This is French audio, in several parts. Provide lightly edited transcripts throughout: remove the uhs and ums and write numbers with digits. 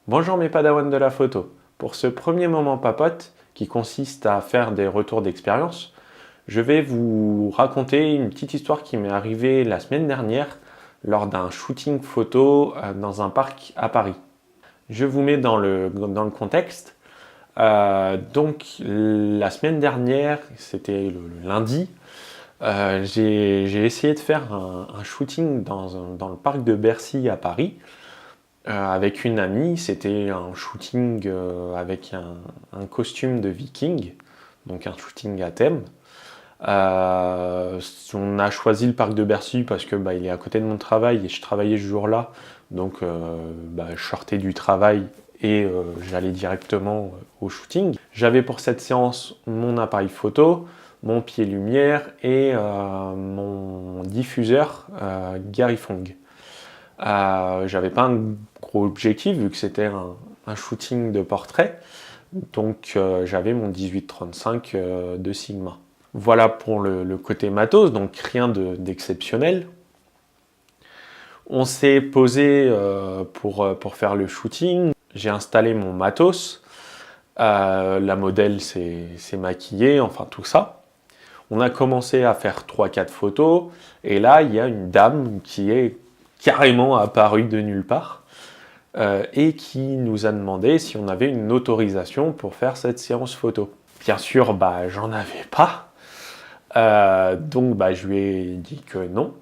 Bonjour mes padawans de la photo. Pour ce premier moment papote, qui consiste à faire des retours d'expérience, je vais vous raconter une petite histoire qui m'est arrivée la semaine dernière lors d'un shooting photo dans un parc à Paris. Je vous mets dans le contexte. Donc la semaine dernière, c'était le lundi, j'ai essayé de faire un shooting dans le parc de Bercy à Paris. Avec une amie, c'était un shooting avec un costume de viking, donc un shooting à thème. On a choisi le parc de Bercy parce que il est à côté de mon travail et je travaillais ce jour-là, donc je sortais du travail et j'allais directement au shooting. J'avais pour cette séance mon appareil photo, mon pied lumière et mon diffuseur Garifong. J'avais pas un gros objectif vu que c'était un shooting de portrait, donc j'avais mon 18-35 de Sigma. Voilà pour le côté matos, donc rien d'exceptionnel. On s'est posé pour faire le shooting. J'ai installé mon matos. La modèle s'est maquillée, enfin tout ça. On a commencé à faire 3-4 photos. Et là, il y a une dame qui est carrément apparue de nulle part et qui nous a demandé si on avait une autorisation pour faire cette séance photo. Bien sûr, j'en avais pas. Donc je lui ai dit que non.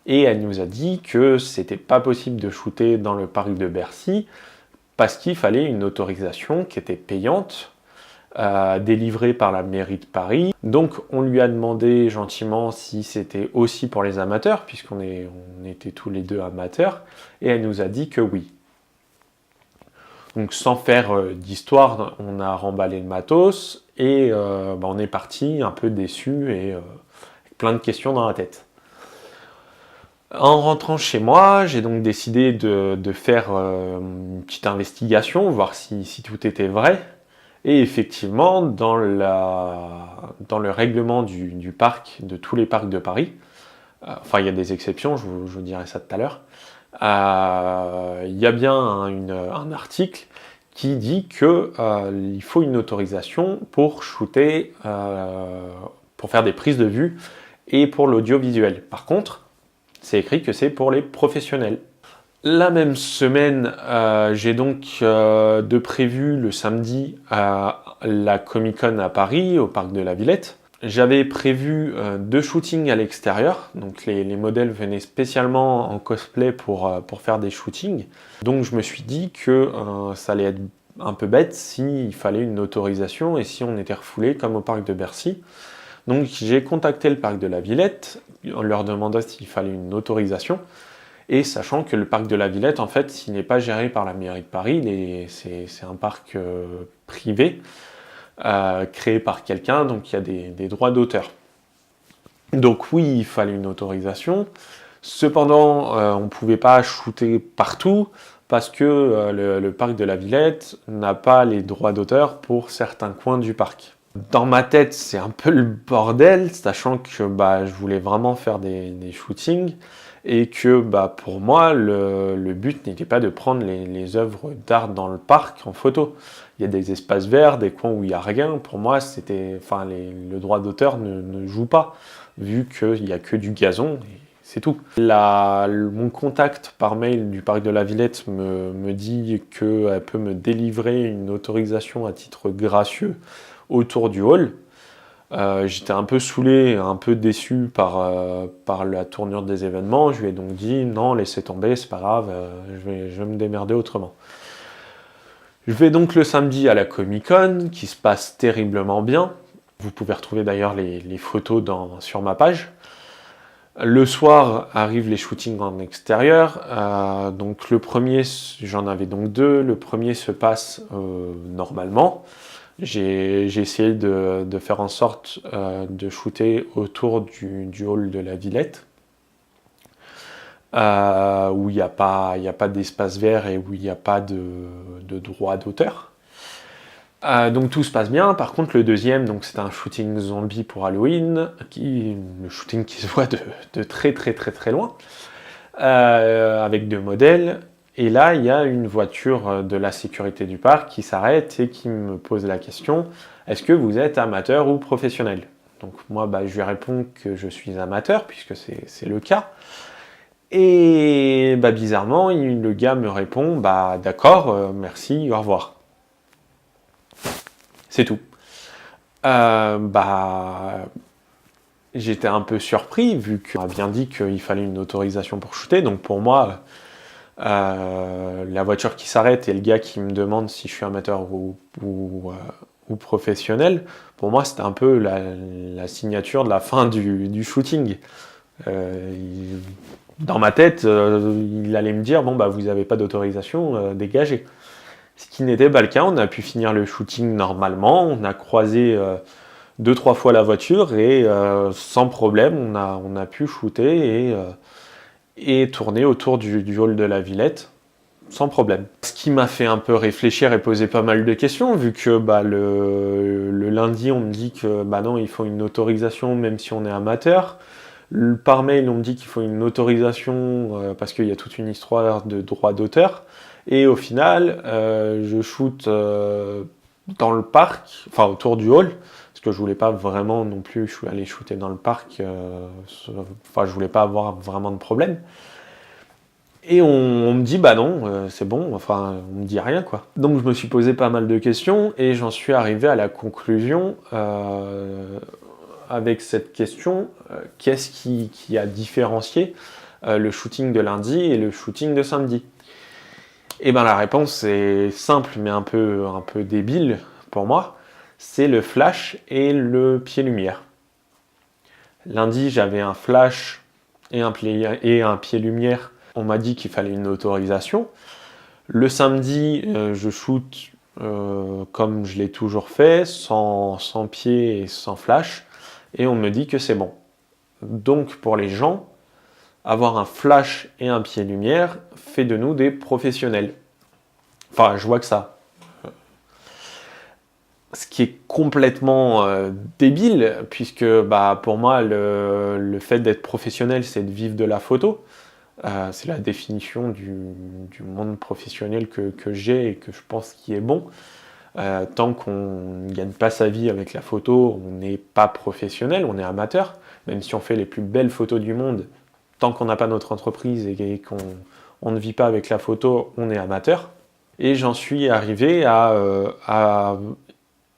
Et elle nous a dit que c'était pas possible de shooter dans le parc de Bercy parce qu'il fallait une autorisation qui était payante, délivrée par la mairie de Paris. Donc on lui a demandé gentiment si c'était aussi pour les amateurs, puisqu'on était tous les deux amateurs, et elle nous a dit que oui. Donc sans faire d'histoire, on a remballé le matos et on est parti un peu déçu et avec plein de questions dans la tête. En rentrant chez moi, j'ai donc décidé de faire une petite investigation, voir si tout était vrai. Et effectivement, dans le règlement du parc, de tous les parcs de Paris, il y a des exceptions, je vous dirai ça tout à l'heure, il y a bien un article qui dit qu'il faut une autorisation pour shooter, pour faire des prises de vue et pour l'audiovisuel. Par contre, c'est écrit que c'est pour les professionnels. La même semaine, j'ai donc de prévu le samedi à la Comic-Con à Paris, au parc de la Villette. J'avais prévu 2 shootings à l'extérieur, donc les modèles venaient spécialement en cosplay pour faire des shootings. Donc je me suis dit que ça allait être un peu bête s'il fallait une autorisation et si on était refoulé comme au parc de Bercy. Donc j'ai contacté le parc de la Villette, en leur demandant s'il fallait une autorisation. Et sachant que le parc de la Villette, en fait, il n'est pas géré par la mairie de Paris, c'est un parc privé, créé par quelqu'un, donc il y a des droits d'auteur. Donc oui, il fallait une autorisation. Cependant, on ne pouvait pas shooter partout, parce que le parc de la Villette n'a pas les droits d'auteur pour certains coins du parc. Dans ma tête, c'est un peu le bordel, sachant que je voulais vraiment faire des shootings, et que pour moi, le but n'était pas de prendre les œuvres d'art dans le parc en photo. Il y a des espaces verts, des coins où il n'y a rien. Pour moi, le droit d'auteur ne joue pas, vu qu'il n'y a que du gazon, et c'est tout. Mon contact par mail du parc de la Villette me dit qu'elle peut me délivrer une autorisation à titre gracieux autour du hall. J'étais un peu saoulé, un peu déçu par la tournure des événements. Je lui ai donc dit non, laissez tomber, c'est pas grave, je vais me démerder autrement. Je vais donc le samedi à la Comic-Con, qui se passe terriblement bien. Vous pouvez retrouver d'ailleurs les photos sur ma page. Le soir arrivent les shootings en extérieur. Donc le premier, j'en avais donc 2. Le premier se passe normalement. J'ai essayé de faire en sorte de shooter autour du hall de la Villette, où il n'y a pas d'espace vert et où il n'y a pas de droit d'auteur. Donc tout se passe bien. Par contre, le deuxième, c'est un shooting zombie pour Halloween, le shooting qui se voit de très très très très loin, avec 2 modèles. Et là, il y a une voiture de la sécurité du parc qui s'arrête et qui me pose la question, est-ce que vous êtes amateur ou professionnel? Donc moi, je lui réponds que je suis amateur, puisque c'est le cas. Et bizarrement, le gars me répond, d'accord, merci, au revoir. C'est tout. J'étais un peu surpris, vu qu'on a bien dit qu'il fallait une autorisation pour shooter, donc pour moi, la voiture qui s'arrête et le gars qui me demande si je suis amateur ou professionnel, pour moi c'était un peu la signature de la fin du shooting. Dans ma tête, il allait me dire, bon vous n'avez pas d'autorisation, dégagez. Ce qui n'était pas le cas, on a pu finir le shooting normalement, on a croisé 2-3 fois la voiture et sans problème, on a pu shooter et tourner autour du hall de la Villette, sans problème. Ce qui m'a fait un peu réfléchir et poser pas mal de questions, vu que le lundi, on me dit que non, il faut une autorisation même si on est amateur. Par mail, on me dit qu'il faut une autorisation parce qu'il y a toute une histoire de droit d'auteur. Et au final, je shoot dans le parc, enfin autour du hall, parce que je voulais pas vraiment non plus aller shooter dans le parc, je voulais pas avoir vraiment de problème. Et on me dit non, c'est bon, on me dit rien quoi. Donc je me suis posé pas mal de questions et j'en suis arrivé à la conclusion avec cette question, qu'est-ce qui a différencié le shooting de lundi et le shooting de samedi? Et la réponse est simple mais un peu débile pour moi, c'est le flash et le pied-lumière. Lundi, j'avais un flash et un pied-lumière. On m'a dit qu'il fallait une autorisation. Le samedi, je shoot comme je l'ai toujours fait, sans pied et sans flash. Et on me dit que c'est bon. Donc pour les gens, avoir un flash et un pied-lumière fait de nous des professionnels. Enfin, je vois que ça. Ce qui est complètement débile, puisque pour moi, le fait d'être professionnel, c'est de vivre de la photo. C'est la définition du monde professionnel que j'ai et que je pense qui est bon. Tant qu'on ne gagne pas sa vie avec la photo, on n'est pas professionnel, on est amateur. Même si on fait les plus belles photos du monde, tant qu'on n'a pas notre entreprise et qu'on ne vit pas avec la photo, on est amateur. Et j'en suis arrivé à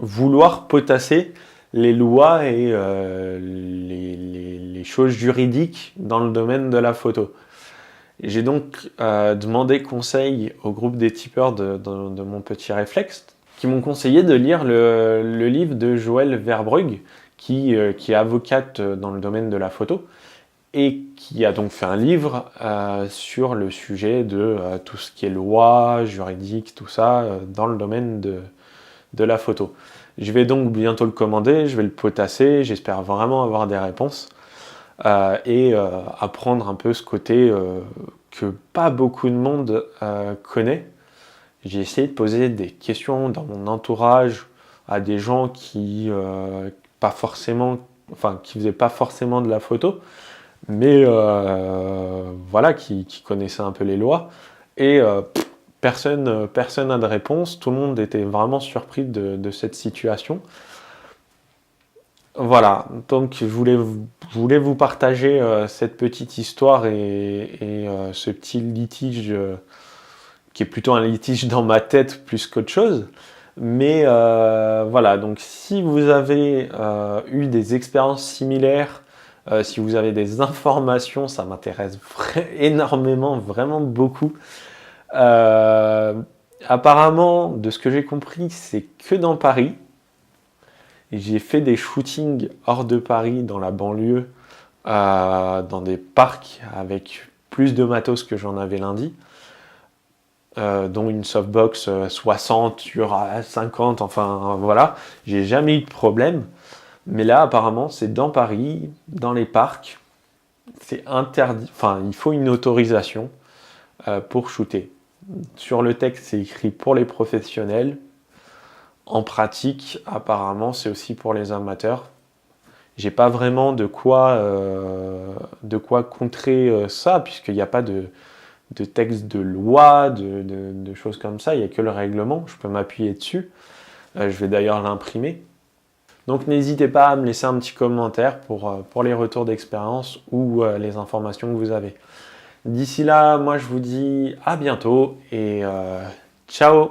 vouloir potasser les lois et les choses juridiques dans le domaine de la photo. J'ai donc demandé conseil au groupe des tipeurs de mon petit réflexe, qui m'ont conseillé de lire le livre de Joëlle Verbrugge, qui est avocate dans le domaine de la photo, et qui a donc fait un livre sur le sujet de tout ce qui est loi, juridique, tout ça, dans le domaine de la photo. Je vais donc bientôt le commander, je vais le potasser, j'espère vraiment avoir des réponses et apprendre un peu ce côté que pas beaucoup de monde connaît. J'ai essayé de poser des questions dans mon entourage à des gens qui faisaient pas forcément de la photo, mais qui connaissaient un peu les lois. Et personne n'a de réponse, tout le monde était vraiment surpris de cette situation. Voilà, donc je voulais vous partager cette petite histoire et ce petit litige qui est plutôt un litige dans ma tête plus qu'autre chose. Mais voilà, donc si vous avez eu des expériences similaires, si vous avez des informations, ça m'intéresse énormément, vraiment beaucoup. Apparemment, de ce que j'ai compris, c'est que dans Paris. J'ai fait des shootings hors de Paris, dans la banlieue, dans des parcs avec plus de matos que j'en avais lundi, dont une softbox 60 sur 50, enfin voilà, j'ai jamais eu de problème. Mais là, apparemment, c'est dans Paris, dans les parcs, c'est interdit, il faut une autorisation pour shooter. Sur le texte, c'est écrit pour les professionnels. En pratique, apparemment, c'est aussi pour les amateurs. J'ai pas vraiment de quoi contrer ça, puisqu'il n'y a pas de de textes de loi, de choses comme ça. Il n'y a que le règlement. Je peux m'appuyer dessus. Je vais d'ailleurs l'imprimer. Donc n'hésitez pas à me laisser un petit commentaire pour les retours d'expérience ou les informations que vous avez. D'ici là, moi je vous dis à bientôt et ciao!